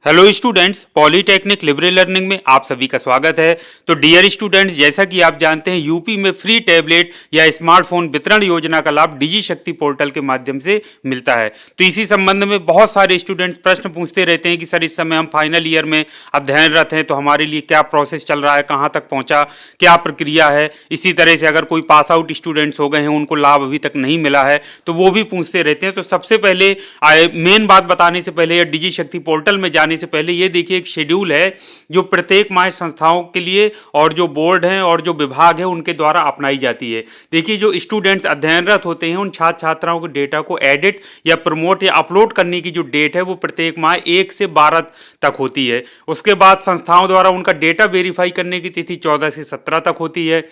Hello students, polytechnic liberal learning में आप सभी का स्वागत है। तो डियर स्टूडेंट्स, जैसा कि आप जानते हैं यूपी में फ्री टैबलेट या स्मार्टफोन वितरण योजना का लाभ डिजी शक्ति पोर्टल के माध्यम से मिलता है। तो इसी संबंध में बहुत सारे स्टूडेंट्स प्रश्न पूछते रहते हैं कि सर इस समय हम फाइनल ईयर में अध्ययनरत हैं, तो हमारे लिए क्या प्रोसेस चल रहा है, कहाँ तक पहुँचा, क्या प्रक्रिया है। इसी तरह से अगर कोई पास आउट स्टूडेंट्स हो गए हैं, उनको लाभ अभी तक नहीं मिला है, तो वो भी पूछते रहते हैं। तो सबसे पहले मेन बात बताने से पहले या डिजी शक्ति पोर्टल में जाने से पहले ये देखिए एक शेड्यूल है जो प्रत्येक मान्य संस्थाओं के लिए और जो बोर्ड हैं और जो विभाग है उनके द्वारा अपनाई जाती है। देखिए, जो स्टूडेंट्स अध्ययनरत होते हैं उन छात्र छात्राओं के डेटा को एडिट या प्रमोट या अपलोड करने की जो डेट है वो प्रत्येक माह 1 से 12 तक होती है। उसके बाद संस्थाओं द्वारा उनका डेटा वेरीफाई करने की तिथि 14 से 17 तक होती है।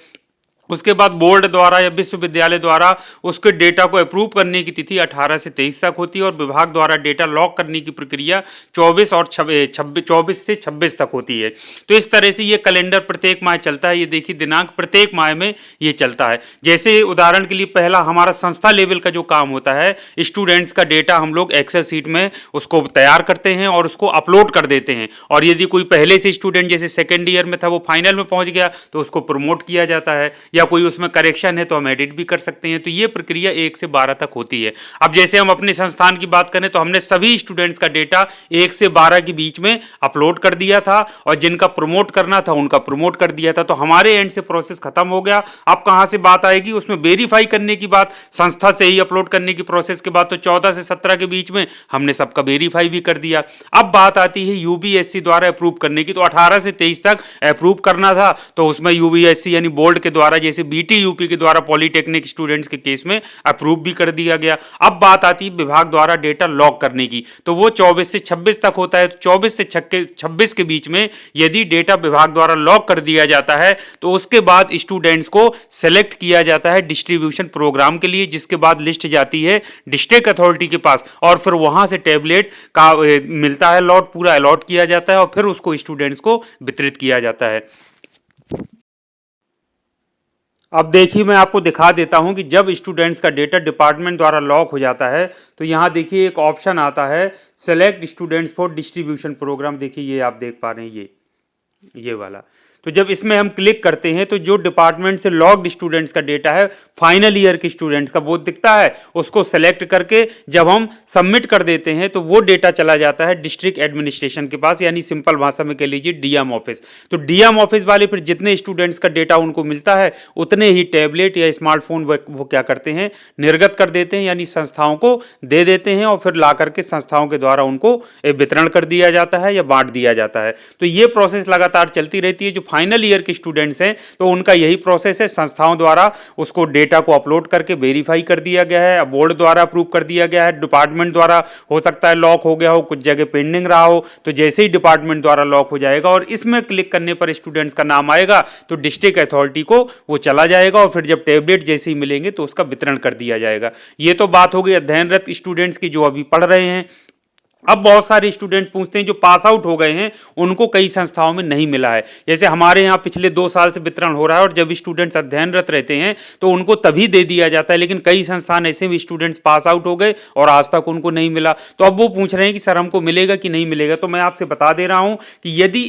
उसके बाद बोर्ड द्वारा या विश्वविद्यालय द्वारा उसके डेटा को अप्रूव करने की तिथि 18 से 23 तक होती है और विभाग द्वारा डेटा लॉक करने की प्रक्रिया 24 से 26 तक होती है। तो इस तरह से ये कैलेंडर प्रत्येक माह चलता है। ये देखिए दिनांक प्रत्येक माह में ये चलता है। जैसे उदाहरण के लिए पहला हमारा संस्था लेवल का जो काम होता है, स्टूडेंट्स का डेटा हम लोग एक्सेल सीट में उसको तैयार करते हैं और उसको अपलोड कर देते हैं। और यदि कोई पहले से स्टूडेंट जैसे सेकेंड ईयर में था वो फाइनल में पहुंच गया तो उसको प्रमोट किया जाता है, या कोई उसमें करेक्शन है तो हम एडिट भी कर सकते हैं। तो ये प्रक्रिया 1 से 12 तक होती है। अब जैसे हम अपने संस्थान की बात करें तो हमने सभी स्टूडेंट्स का डेटा 1 से 12 के बीच में अपलोड कर दिया था और जिनका प्रमोट करना था उनका प्रमोट कर दिया था। तो हमारे एंड से प्रोसेस खत्म हो गया। अब कहां से बात आएगी, उसमें वेरीफाई करने की बात, संस्था से ही अपलोड करने की प्रोसेस के बाद तो 14 से 17 के बीच में हमने सबका वेरीफाई भी कर दिया। अब बात आती है यूबीएससी द्वारा अप्रूव करने की। तो 18 से 23 तक अप्रूव करना था तो उसमें यूबीएससी यानी बोर्ड के द्वारा जैसे बीटी यूपी के द्वारा पॉलीटेक्निक स्टूडेंट्स के केस में अप्रूव भी कर दिया गया। अब बात आती है विभाग द्वारा डेटा लॉक करने की। तो वो 24 से 26 तक होता है। तो 24 से 26 के बीच में यदि डेटा विभाग द्वारा लॉक कर दिया जाता है तो उसके बाद स्टूडेंट्स को सेलेक्ट किया जाता है डिस्ट्रीब्यूशन प्रोग्राम के लिए, जिसके बाद लिस्ट जाती है डिस्ट्रिक्ट अथॉरिटी के पास और फिर वहां से टैबलेट का मिलता है, लॉट पूरा अलॉट किया जाता है और फिर उसको स्टूडेंट्स को वितरित किया जाता है। अब देखिए मैं आपको दिखा देता हूं कि जब स्टूडेंट्स का डेटा डिपार्टमेंट द्वारा लॉक हो जाता है तो यहां देखिए एक ऑप्शन आता है select students for distribution program. देखिए ये आप देख पा रहे हैं, ये वाला। तो जब इसमें हम क्लिक करते हैं तो जो डिपार्टमेंट से लॉग्ड स्टूडेंट्स का डेटा है फाइनल ईयर के स्टूडेंट्स का वो दिखता है। उसको सेलेक्ट करके जब हम सबमिट कर देते हैं तो वो डेटा चला जाता है डिस्ट्रिक्ट एडमिनिस्ट्रेशन के पास, यानी सिंपल भाषा में कह लीजिए डीएम ऑफिस। तो डीएम ऑफिस वाले फिर जितने स्टूडेंट्स का डेटा उनको मिलता है उतने ही टैबलेट या स्मार्टफोन वो क्या करते हैं, निर्गत कर देते हैं, यानी संस्थाओं को दे देते हैं और फिर ला करके संस्थाओं के द्वारा उनको वितरण कर दिया जाता है या बांट दिया जाता है। तो ये प्रोसेस लगातार चलती रहती है। जो फाइनल ईयर के स्टूडेंट्स हैं तो उनका यही प्रोसेस है, संस्थाओं द्वारा उसको डेटा को अपलोड करके वेरीफाई कर दिया गया है, बोर्ड द्वारा अप्रूव कर दिया गया है, डिपार्टमेंट द्वारा हो सकता है लॉक हो गया हो, कुछ जगह पेंडिंग रहा हो, तो जैसे ही डिपार्टमेंट द्वारा लॉक हो जाएगा और इसमें क्लिक करने पर स्टूडेंट्स का नाम आएगा तो डिस्ट्रिक्ट अथॉरिटी को वो चला जाएगा और फिर जब टैबलेट जैसे ही मिलेंगे तो उसका वितरण कर दिया जाएगा। ये तो बात हो गई अध्ययनरत स्टूडेंट्स की जो अभी पढ़ रहे हैं। अब बहुत सारे स्टूडेंट्स पूछते हैं जो पास आउट हो गए हैं उनको कई संस्थाओं में नहीं मिला है। जैसे हमारे यहाँ पिछले 2 साल से वितरण हो रहा है और जब स्टूडेंट्स अध्ययनरत रहते हैं तो उनको तभी दे दिया जाता है, लेकिन कई संस्थान ऐसे भी स्टूडेंट्स पास आउट हो गए और आज तक उनको नहीं मिला। तो अब वो पूछ रहे हैं कि सर हमको मिलेगा कि नहीं मिलेगा। तो मैं आपसे बता दे रहा हूँ कि यदि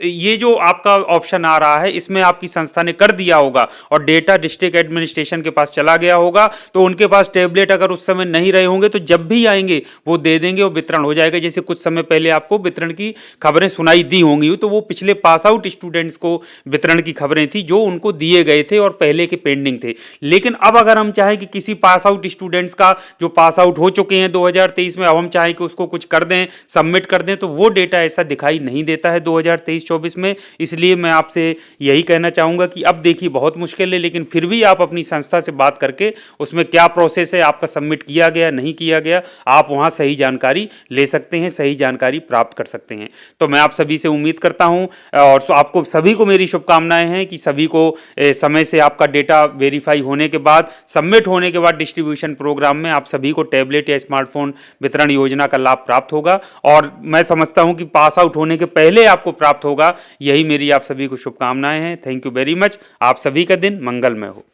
ये जो आपका ऑप्शन आ रहा है इसमें आपकी संस्था ने कर दिया होगा और डेटा डिस्ट्रिक्ट एडमिनिस्ट्रेशन के पास चला गया होगा तो उनके पास टैबलेट अगर उस समय नहीं रहे होंगे तो जब भी आएंगे वो दे देंगे और वितरण हो जाएगा। जैसे कुछ समय पहले आपको वितरण की खबरें सुनाई दी होंगी, तो वो पिछले पास आउट स्टूडेंट्स को वितरण की खबरें थी जो उनको दिए गए थे और पहले के पेंडिंग थे। लेकिन अब अगर हम चाहें कि किसी पास आउट स्टूडेंट्स का जो पास आउट हो चुके हैं 2023 में, अब हम चाहें कि उसको कुछ कर दें, सबमिट कर दें, तो वो डेटा ऐसा दिखाई नहीं देता है 2023-24 में। इसलिए मैं आपसे यही कहना चाहूंगा कि अब देखिए बहुत मुश्किल है, लेकिन फिर भी आप अपनी संस्था से बात करके उसमें क्या प्रोसेस है, आपका सबमिट किया गया नहीं किया गया, आप वहां सही जानकारी ले सकते हैं, सही जानकारी प्राप्त कर सकते हैं। तो मैं आप सभी से उम्मीद करता हूं और आपको सभी को मेरी शुभकामनाएं हैं कि सभी को समय से आपका डेटा वेरीफाई होने के बाद, सबमिट होने के बाद डिस्ट्रीब्यूशन प्रोग्राम में आप सभी को टैबलेट या स्मार्टफोन वितरण योजना का लाभ प्राप्त होगा और मैं समझता हूं कि पास आउट होने के पहले आपको प्राप्त होगा। यही मेरी आप सभी को शुभकामनाएं हैं। Thank you very much. आप सभी का दिन मंगलमय हो।